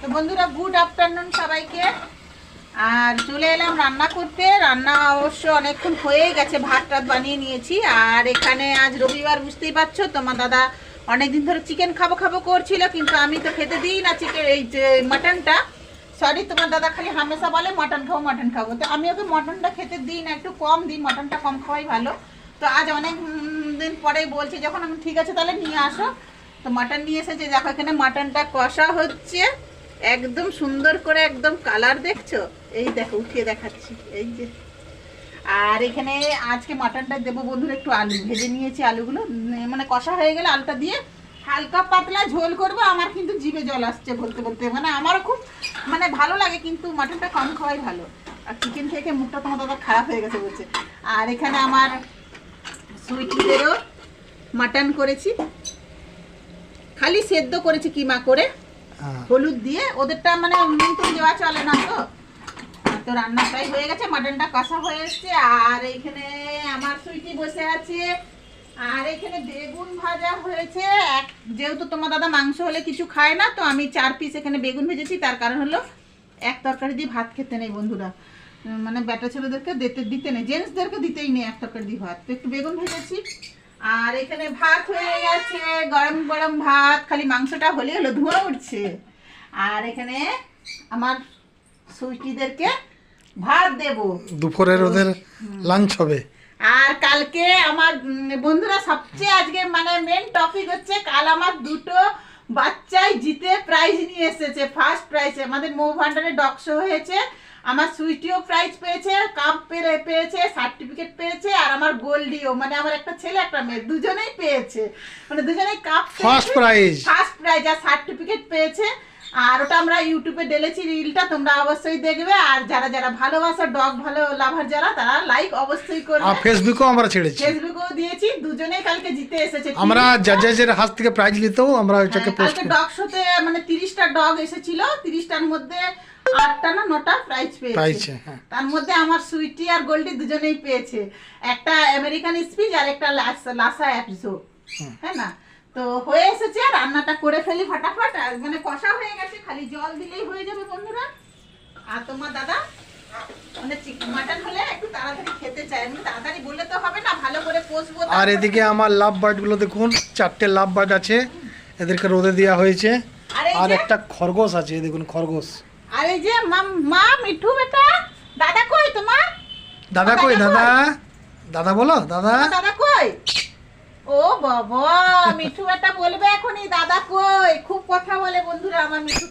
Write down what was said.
তো বন্ধুরা good afternoon সবাইকে। আর চলে এলাম রান্না করতে। রান্না অবশ্য অনেকক্ষণ হয়ে গেছে, ভাত টাত বানিয়ে নিয়েছি। আর এখানে আজ রবিবার, বুঝতেই পারছো, তোমার দাদা অনেকদিন ধরে চিকেন খাবো খাবো করছিল, কিন্তু আমি তো খেতে দিই না চিকেন, এই যে মাটনটা। সরি, তোমার দাদা খালি হামেশা বলে মাটন খাবো, তো আমি ওকে মাটনটা খেতে দিই না, একটু কম দিই, মাটনটা কম খাওয়াই ভালো। তো আজ অনেক দিন পরে বলছে যখন, আমি ঠিক আছে তাহলে নিয়ে আসো। তো মাটন নিয়ে এসেছে, দেখো এখানে মাটনটা কষা হচ্ছে একদম সুন্দর করে, একদম কালার দেখছো, এই দেখো উঠিয়ে দেখাচ্ছি, এই যে। আর এখানে আজকে মাটনটা দেবো বন্ধুরা, একটু আলু ভেজে নিয়েছি, আলুগুলো মানে কষা হয়ে গেলে আলুটা দিয়ে হালকা পাতলা ঝোল করবো। আমার কিন্তু জিভে জল আসছে বলতে বলতে, মানে আমারও খুব মানে ভালো লাগে, কিন্তু মাটনটা কম খাওয়াই ভালো। আর চিকেন থেকে মুখটা তোমার দাদা খারাপ হয়ে গেছে বলছে। আর এখানে আমার সুইটিদেরও মাটন করেছি, খালি সেদ্ধ করেছি কিমা করে হলুদ দিয়ে, ওদেরটা মানে নুন টুন দেওয়া চলে না। তো রান্না প্রায় হয়ে গেছে, মাটনটা কষা হয়ে এসছে। আর এইখানে আমার সুইটি বসে আছে। আর এখানে বেগুন ভাজা হয়েছে, যেহেতু তোমার দাদা মাংস হলে কিছু খায় না, তো আমি 4 পিস এখানে বেগুন ভেজেছি। তার কারণ হলো এক তরকারি দিয়ে ভাত খেতে নেই বন্ধুরা, মানে বেটা ছেলেদেরকে দিতে নেই, জেন্টসদেরকে দিতেই নেই এক তরকারি দিয়ে ভাত, তো একটু বেগুন ভেজেছি। আর এখানে ভাত হয়ে গেছে, গরম গরম ভাত, খালি মাংসটা হলে হলো, ধোঁয়া উঠছে। আর এখানে আমার সুইটিদেরকে ভাত দেব, দুপুরের ওদের লাঞ্চ হবে। আর কালকে আমার বন্ধুরা সবচেয়ে আজকে মানে মেন টপিক হচ্ছে, কাল আমার দুটো বাচ্চাই জিতে প্রাইজ নিয়ে এসেছে, ফার্স্ট প্রাইজ। আমাদের মৌ ভান্ডারে ডগ শো হয়েছে, আমার সুইটিও প্রাইজ পেয়েছে, কাপ পেয়েছে, সার্টিফিকেট পেয়েছে। আর আমার গোল্ডিও, মানে আমার একটা ছেলে একটা মেয়ে, দুজনেই পেয়েছে, মানে দুজনেই কাপ ফার্স্ট প্রাইজ আর সার্টিফিকেট পেয়েছে। আর ওটা আমরা ইউটিউবে ঢেলেছি রিলটা, তোমরা অবশ্যই দেখবে। আর যারা যারা ভালোবাসা ডগ ভালো লাভার যারা, তারা লাইক অবশ্যই করবে। আর ফেসবুকেও আমরা ছেড়েছি, ফেসবুকেও দিয়েছি, দুজনেই কালকে জিতে এসেছে। আমরা জাজেসের হাত থেকে প্রাইজ নিতেও আমরা ওটাকে পোস্ট কালকে ডগ শোতে মানে 30টা ডগ এসেছিল, 30টার মধ্যে 8টা না 9টা প্রাইজ পেয়েছে। তার মধ্যে আমার সুইটি আর গোল্ডি দুজনেই পেয়েছে, একটা আমেরিকান স্পিচ আর একটা লাসা অ্যাপজো, হ্যাঁ না। তো হয়ে এসেছে, রান্নাটা করে ফেলি ফটাফট, মানে কষা হয়ে গেছে, খালি জল দিলেই হয়ে যাবে বন্ধুরা। আর তোমার দাদা মানে মাটন হলে একটু তাড়াতাড়ি খেতে চায়, মানে তাড়াতাড়ি বললে তো হবে না, ভালো করে কষবো। আর এদিকে আমার লাভ বার্ড গুলো দেখুন, 4টে লাভ বার্ড আছে, এদেরকে রোদে দেওয়া হয়েছে। আর একটা খরগোশ আছে, দেখুন খরগোশ। আর এই যে মা মিঠু বেটা, দাদা কই তোমার? দাদা কই? দাদা দাদা বলো, দাদা দাদা কই? ও বাবা, মিঠু বেটা বলবে এখনই দাদা কই, খুব কথা বলে বন্ধুরা আমার মিঠু।